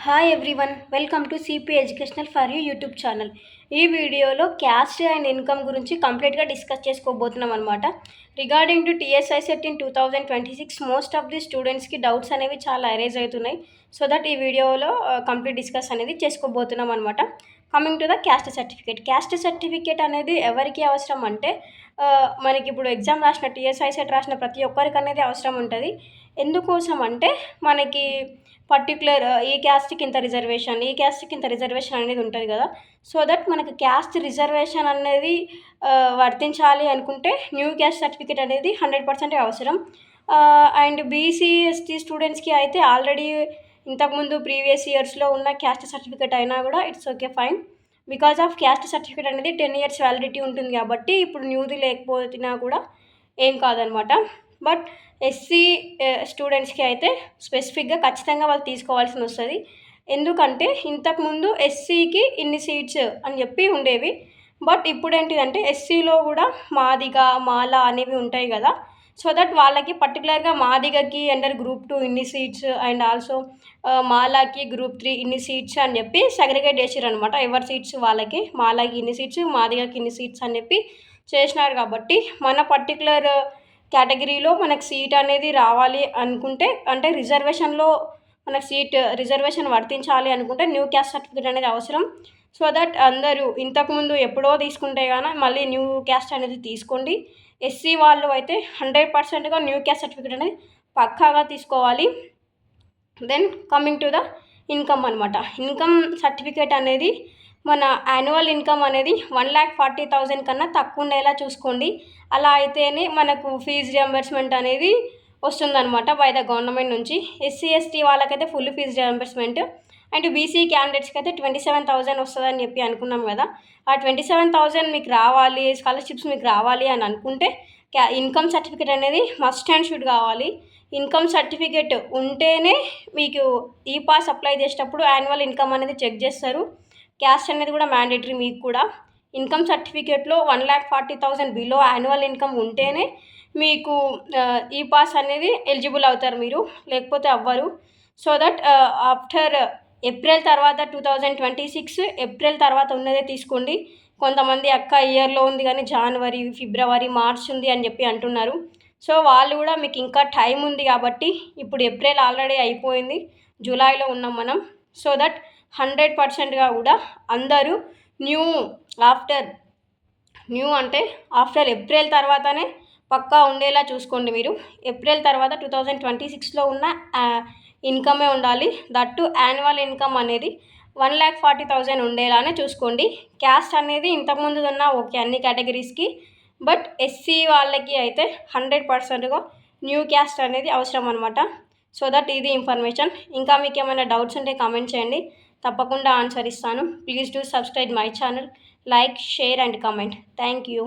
Hi everyone, welcome to CP educational for you YouTube channel. ఈ వీడియోలో caste and income గురించి కంప్లీట్గా discuss చేసుకోబోతున్నాం అనమాట. Regarding to TSI set in 2026 most of the స్టూడెంట్స్కి doubts అనేవి చాలా అరైజ్ అవుతున్నాయి. సో దట్ ఈ వీడియోలో కంప్లీట్ డిస్కస్ అనేది చేసుకోబోతున్నాం అనమాట. Coming to the cast certificate. Caste certificate అనేది ఎవరికి అవసరం అంటే మనకి ఇప్పుడు ఎగ్జామ్ రాసిన టీఎస్ఐ సెట్ రాసిన ప్రతి ఒక్కరికి అనేది అవసరం ఉంటుంది. ఎందుకోసం అంటే మనకి పర్టిక్యులర్ ఈ క్యాస్ట్కి ఇంత రిజర్వేషన్, ఈ క్యాస్ట్కి ఇంత రిజర్వేషన్ అనేది ఉంటుంది కదా. సో దట్ మనకి క్యాస్ట్ రిజర్వేషన్ అనేది వర్తించాలి అనుకుంటే న్యూ క్యాస్ట్ సర్టిఫికేట్ అనేది 100% అవసరం. అండ్ బీసీ ఎస్టీ స్టూడెంట్స్కి అయితే ఆల్రెడీ ఇంతకుముందు ప్రీవియస్ ఇయర్స్లో ఉన్న క్యాస్ట్ సర్టిఫికేట్ అయినా కూడా it's okay, fine. Because of caste certificate అనేది 10 years వ్యాలిడిటీ ఉంటుంది కాబట్టి ఇప్పుడు న్యూది లేకపోతున్నా కూడా ఏం కాదనమాట. బట్ ఎస్సీ స్టూడెంట్స్కి అయితే స్పెసిఫిక్గా ఖచ్చితంగా వాళ్ళు తీసుకోవాల్సి వస్తుంది. ఎందుకంటే ఇంతకుముందు ఎస్సీకి ఇన్ని సీట్స్ అని చెప్పి ఉండేవి. బట్ ఇప్పుడు ఏంటిదంటే ఎస్సీలో కూడా మాదిగ, మాల అనేవి ఉంటాయి కదా. సో దట్ వాళ్ళకి పర్టికులర్గా మాదిగకి అండర్ గ్రూప్ 2 ఇన్ని సీట్స్ అండ్ ఆల్సో మాలాకి గ్రూప్ 3 ఇన్ని సీట్స్ అని చెప్పి సెగ్రిగేట్ చేసారు అనమాట. ఎవరి సీట్స్ వాళ్ళకి, మాలాకి ఇన్ని సీట్స్, మాదిగకి ఇన్ని సీట్స్ అని చెప్పి చేసినారు. కాబట్టి మన పర్టికులర్ కేటగిరీలో మనకు సీట్ అనేది రావాలి అనుకుంటే, అంటే రిజర్వేషన్లో మనకు సీట్ రిజర్వేషన్ వర్తించాలి అనుకుంటే న్యూ క్యాస్ట్ సర్టిఫికేట్ అనేది అవసరం. సో దట్ అందరూ ఇంతకుముందు ఎప్పుడో తీసుకుంటే కానీ మళ్ళీ న్యూ క్యాస్ట్ అనేది తీసుకోండి. ఎస్సీ వాళ్ళు అయితే 100%గా న్యూ క్యాస్ట్ సర్టిఫికేట్ అనేది పక్కాగా తీసుకోవాలి. Then coming to the income అనమాట. ఇన్కమ్ సర్టిఫికేట్ అనేది మన యాన్యువల్ ఇన్కమ్ అనేది 1,40,000 కన్నా తక్కువ ఉండేలా చూసుకోండి. అలా అయితేనే మనకు ఫీజు రియంబర్స్మెంట్ అనేది వస్తుందన్నమాట బై ద గవర్నమెంట్ నుంచి. ఎస్సీ ఎస్టీ వాళ్ళకైతే full fee reimbursement and BC క్యాండిడేట్స్కి అయితే 27,000 వస్తుందని చెప్పి అనుకున్నాం కదా. ఆ 27,000 మీకు రావాలి, స్కాలర్షిప్స్ మీకు రావాలి అని అనుకుంటే ఇన్కమ్ సర్టిఫికేట్ అనేది మస్ట్ అండ్ షుడ్ కావాలి. ఇన్కమ్ సర్టిఫికేట్ ఉంటేనే మీకు ఈ పాస్ అప్లై చేసేటప్పుడు యాన్యువల్ ఇన్కమ్ అనేది చెక్ చేస్తారు. క్యాస్ట్ అనేది కూడా మ్యాండేటరీ మీకు కూడా. ఇన్కమ్ సర్టిఫికేట్లో 1,40,000 బిలో యాన్యువల్ ఇన్కమ్ ఉంటేనే మీకు ఈ పాస్ అనేది ఎలిజిబుల్ అవుతారు మీరు, లేకపోతే అవ్వరు. సో దట్ ఆఫ్టర్ ఏప్రిల్ తర్వాత 2026 ఏప్రిల్ తర్వాత ఉన్నదే తీసుకోండి. కొంతమంది అక్క ఇయర్లో ఉంది కానీ జనవరి, ఫిబ్రవరి, మార్చ్ ఉంది అని చెప్పి అంటున్నారు. సో వాళ్ళు కూడా మీకు ఇంకా టైం ఉంది కాబట్టి, ఇప్పుడు ఏప్రిల్ ఆల్రెడీ అయిపోయింది, జూలైలో ఉన్నాం మనం. సో దట్ 100%గా కూడా అందరూ ఆఫ్టర్ ఏప్రిల్ తర్వాతనే పక్కా ఉండేలా చూసుకోండి మీరు. ఏప్రిల్ తర్వాత 2026లో ఉన్న ఇన్కమే ఉండాలి. దట్టు యాన్యువల్ ఇన్కమ్ అనేది 1,40,000 ఉండేలానే చూసుకోండి. క్యాస్ట్ అనేది ఇంతకుముందు ఉన్న ఓకే అన్ని కేటగిరీస్కి, బట్ ఎస్సీ వాళ్ళకి అయితే 100%గా న్యూ క్యాస్ట్ అనేది అవసరం అనమాట. సో దట్ ఇది ఇన్ఫర్మేషన్. ఇంకా మీకు ఏమైనా డౌట్స్ ఉంటే కామెంట్ చేయండి, తప్పకుండా ఆన్సర్ ఇస్తాను. Please do subscribe my channel, like, share and comment. Thank you.